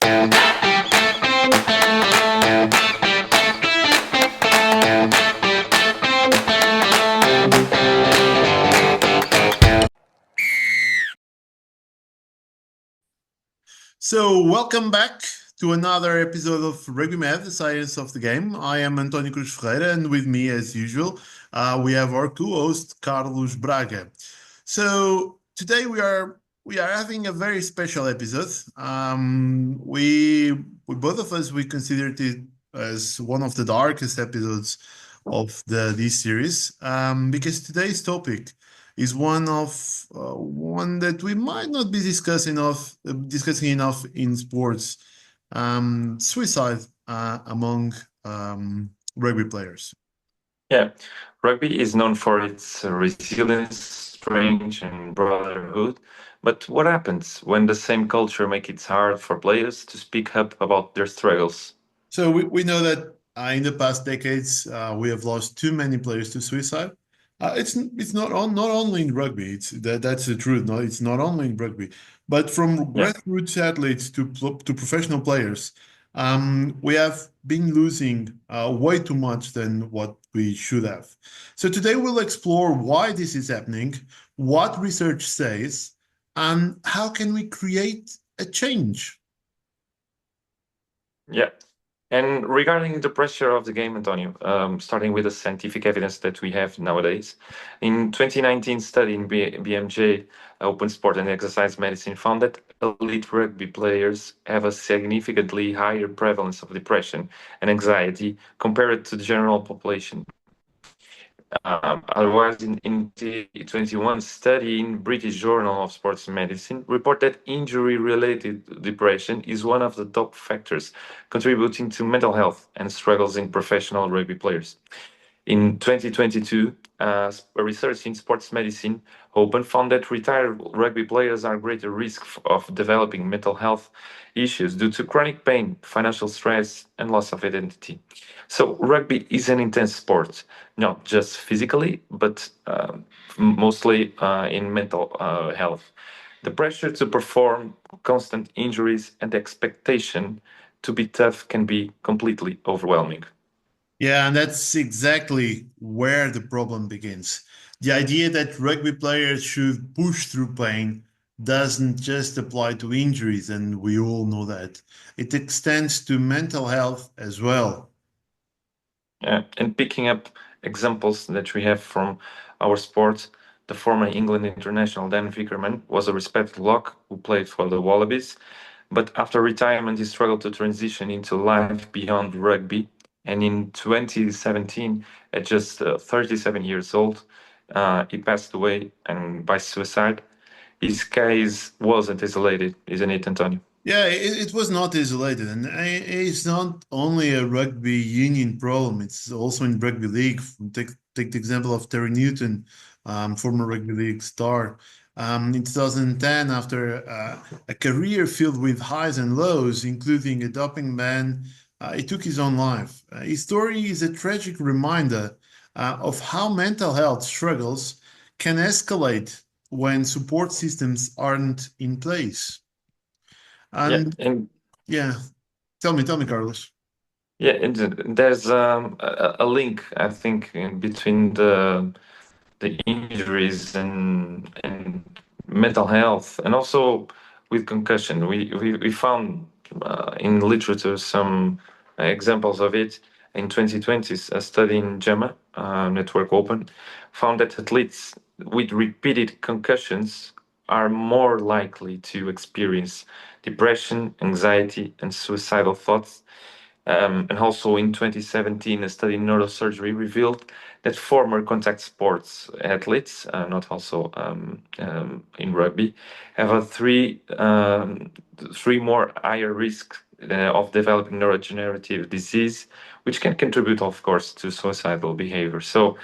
So, welcome back to another episode of RugbyMed, the science of the game. I am António Ferreira, and with me, as usual, we have our co-host Carlos Braga. So today we are having a very special episode. We both of us we considered it as one of the darkest episodes of this series because today's topic is one that we might not be discussing enough in sports. Suicide among rugby players. Yeah, rugby is known for its resilience, strength, and brotherhood. But what happens when the same culture makes it hard for players to speak up about their struggles? So we know that in the past decades we have lost too many players to suicide. It's not only in rugby. That's the truth. No, it's not only in rugby, but from Yeah. grassroots athletes to professional players, we have been losing way too much than what we should have. So today we'll explore why this is happening, what research says, and how can we create a change. Yeah. And regarding the pressure of the game, Antonio, starting with the scientific evidence that we have nowadays, in 2019 study in BMJ, Open Sport and Exercise Medicine, found that elite rugby players have a significantly higher prevalence of depression and anxiety compared to the general population. Otherwise, in 2021 study in British Journal of Sports Medicine report that injury-related depression is one of the top factors contributing to mental health and struggles in professional rugby players. In 2022, a research in sports medicine open found that retired rugby players are greater risk of developing mental health issues due to chronic pain, financial stress, and loss of identity. So rugby is an intense sport, not just physically, but mostly in mental health. The pressure to perform, constant injuries, and the expectation to be tough can be completely overwhelming. Yeah, and that's exactly where the problem begins. The idea that rugby players should push through pain doesn't just apply to injuries, and we all know that. It extends to mental health as well. Yeah, and picking up examples that we have from our sport, the former England international Dan Vickerman was a respected lock who played for the Wallabies, but after retirement he struggled to transition into life beyond rugby. And in 2017, at just 37 years old, he passed away and by suicide. His case wasn't isolated, isn't it, Antonio? Yeah, it was not isolated, and it's not only a rugby union problem. It's also in rugby league. Take the example of Terry Newton, former rugby league star. In 2010, after a career filled with highs and lows, including a doping ban, he took his own life. His story is a tragic reminder of how mental health struggles can escalate when support systems aren't in place. Yeah, And and yeah, tell me, Carlos. yeah, and there's a link, I think, in between the injuries and mental health, and also with concussion. We found in literature some examples of it. In 2020, a study in JAMA Network Open found that athletes with repeated concussions are more likely to experience depression, anxiety, and suicidal thoughts. And also in 2017, a study in neurosurgery revealed that former contact sports athletes, not also in rugby, have a three more higher risk of developing neurodegenerative disease, which can contribute, of course, to suicidal behavior. So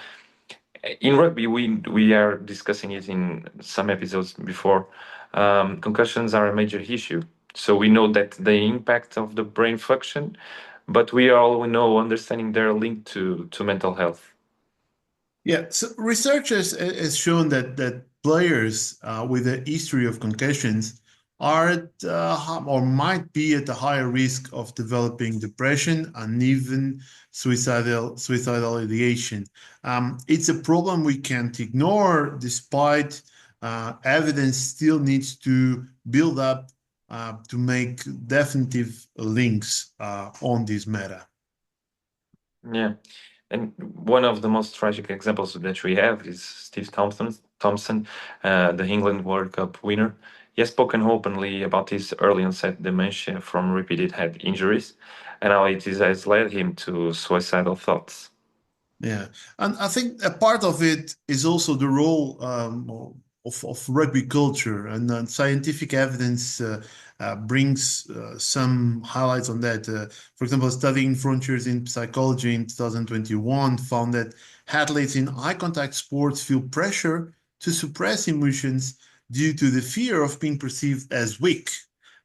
in rugby, we are discussing it in some episodes before. Concussions are a major issue. So we know that the impact of the brain function, but we all know understanding their link to mental health. Yeah, so research has shown that players with a history of concussions are at or might be at a higher risk of developing depression and even suicidal ideation. It's a problem we can't ignore, despite evidence still needs to build up to make definitive links on this matter. Yeah. And one of the most tragic examples that we have is Steve Thompson, the England World Cup winner. He has spoken openly about his early onset dementia from repeated head injuries and how has led him to suicidal thoughts. Yeah, and I think a part of it is also the role of rugby culture, and scientific evidence brings some highlights on that. For example, a study in Frontiers in Psychology in 2021 found that athletes in eye contact sports feel pressure to suppress emotions due to the fear of being perceived as weak.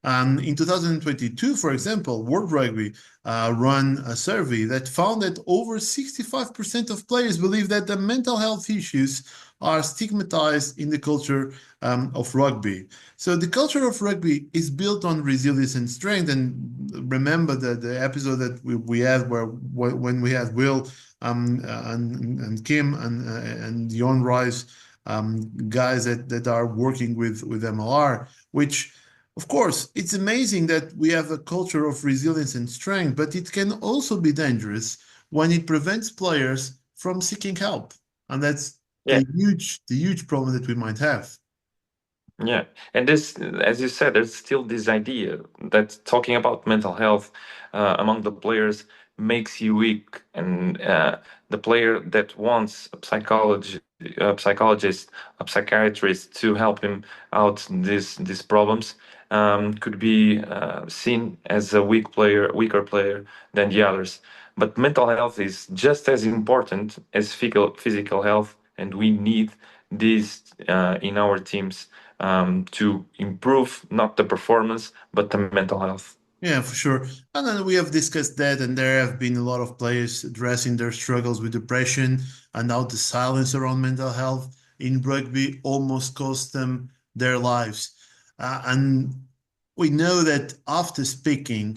And in 2022, for example, World Rugby run a survey that found that over 65% of players believe that the mental health issues are stigmatized in the culture of rugby. So the culture of rugby is built on resilience and strength. And remember the episode that we had where when we had Will and Kim and Yon Rice guys that are working with MLR, which of course, it's amazing that we have a culture of resilience and strength, but it can also be dangerous when it prevents players from seeking help. And that's Yeah. the huge problem that we might have. Yeah, and this, as you said, there's still this idea that talking about mental health among the players makes you weak, and the player that wants a psychologist, a psychiatrist to help him out these problems could be seen as a weaker player than the others. But mental health is just as important as physical health, and we need this in our teams to improve not the performance but the mental health. Yeah, for sure. And then we have discussed that, and there have been a lot of players addressing their struggles with depression, and now the silence around mental health in rugby almost cost them their lives. And we know that after speaking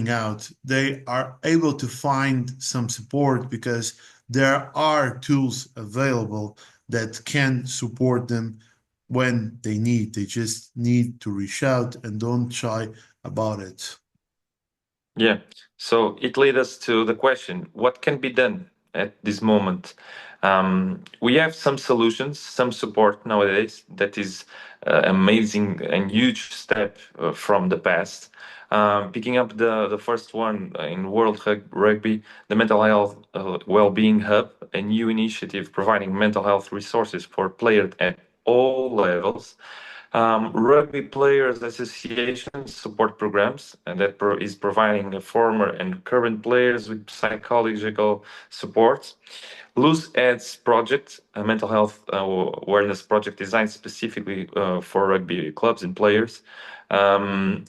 out, they are able to find some support because there are tools available that can support them when they need. They just need to reach out and don't shy about it. Yeah. So it led us to the question, what can be done at this moment? We have some solutions, some support nowadays that is amazing and huge step from the past. Picking up the first one in Rugby, the Mental Health Wellbeing Hub, a new initiative providing mental health resources for players at all levels. Rugby Players Association support programs, and that is providing former and current players with psychological support. Loose Heads Project, a mental health awareness project designed specifically for rugby clubs and players. And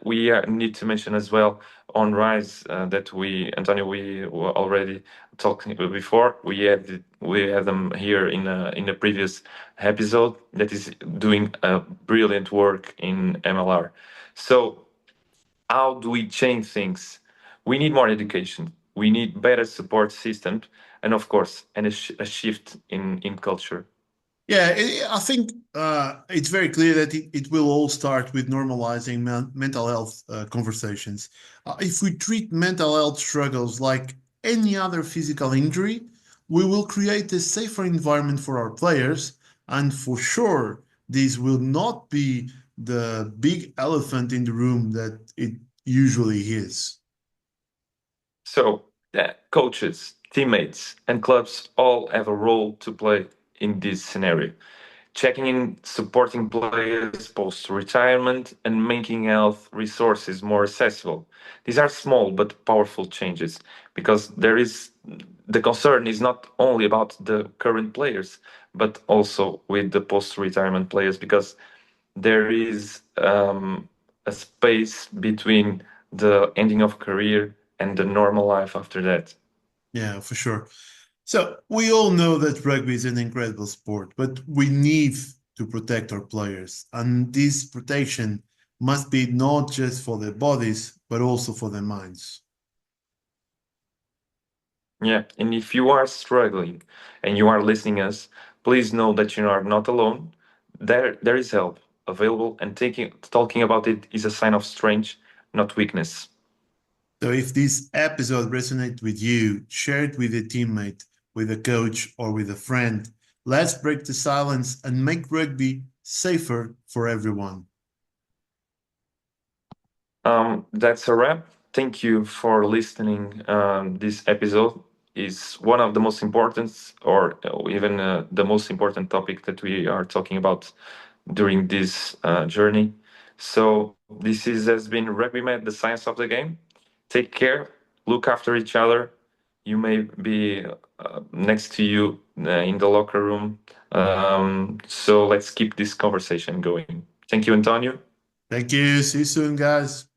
we need to mention as well on Rise that Antonio, we were already talked before. We had them here in a previous episode that is doing a brilliant work in MLR. So how do we change things? We need more education. We need better support systems, and of course, a shift in culture. Yeah, I think it's very clear that it will all start with normalizing mental health conversations. If we treat mental health struggles like any other physical injury, we will create a safer environment for our players. And for sure, this will not be the big elephant in the room that it usually is. So, coaches, teammates, and clubs all have a role to play in this scenario. Checking in, supporting players post retirement, and making health resources more accessible. These are small but powerful changes because the concern is not only about the current players, but also with the post retirement players because there is a space between the ending of career and the normal life after that. Yeah, for sure. So we all know that rugby is an incredible sport, but we need to protect our players. And this protection must be not just for their bodies, but also for their minds. Yeah, and if you are struggling and you are listening us, please know that you are not alone. There is help available, and talking about it is a sign of strength, not weakness. So if this episode resonates with you, share it with a teammate, with a coach, or with a friend. Let's break the silence and make rugby safer for everyone. That's a wrap. Thank you for listening. This episode is one of the most important, or even the most important topic that we are talking about during this journey. So has been RugbyMed, the science of the game. Take care. Look after each other. You may be next to you in the locker room. So let's keep this conversation going. Thank you, Antonio. Thank you. See you soon, guys.